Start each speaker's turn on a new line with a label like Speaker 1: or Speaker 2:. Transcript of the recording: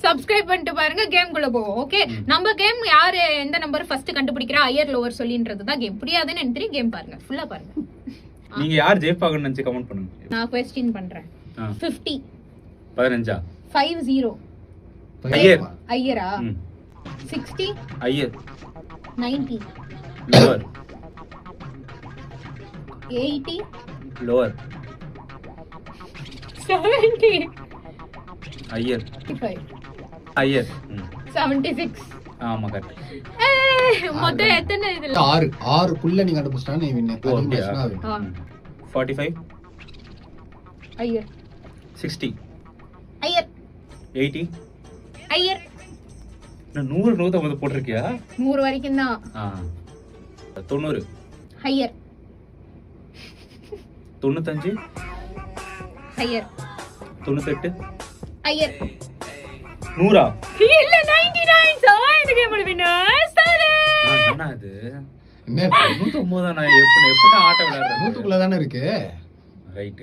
Speaker 1: Subscribe பண்ணிட்டு பாருங்க, game குள்ள போவோம். ஓகே, நம்ம கேம் யாரு எந்த நம்பர் ஃபர்ஸ்ட் கண்டுபிடிக்கிறா ஹையர் லோவர் சொல்லின்றதுதான் கேம். புரியாதுன்னு எனக்கு கேம் பாருங்க, ஃபுல்லா பாருங்க.
Speaker 2: நீங்க யார் ஜெயிப்பாங்கன்னு நினைச்சு கமெண்ட் பண்ணுங்க.
Speaker 1: நான் क्वेश्चन பண்றேன். 50
Speaker 2: 15
Speaker 1: 50
Speaker 2: ஹையர்
Speaker 1: ஹையரா 60
Speaker 2: higher
Speaker 1: 90
Speaker 2: lower
Speaker 1: 80
Speaker 2: lower
Speaker 1: 70
Speaker 2: higher
Speaker 1: 55
Speaker 2: higher
Speaker 1: 76.
Speaker 2: ஆமா கரெக்ட்.
Speaker 1: மொத்தம் எத்தனை இதுல
Speaker 3: 6 குள்ள நீங்க கண்டுபிடிச்சா நீ வின்.
Speaker 2: 45
Speaker 1: higher
Speaker 2: 60
Speaker 1: higher
Speaker 2: 80
Speaker 1: higher.
Speaker 2: நான் 100 150 போட்டிருக்கியா?
Speaker 1: 100 வரைக்கும் தான்.
Speaker 2: 90
Speaker 1: ஹையர்
Speaker 2: 95
Speaker 1: ஹையர்
Speaker 2: 98
Speaker 1: ஹையர்
Speaker 2: 100
Speaker 1: இல்ல 99. சோ இந்த கேம் வின்னர் சாரே.
Speaker 2: என்ன அது?
Speaker 3: என்ன
Speaker 2: 99 நான் எப்ப ஆட்ட விளையாடுறேன்?
Speaker 3: 100 குள்ள தானே இருக்கு.
Speaker 2: ரைட்.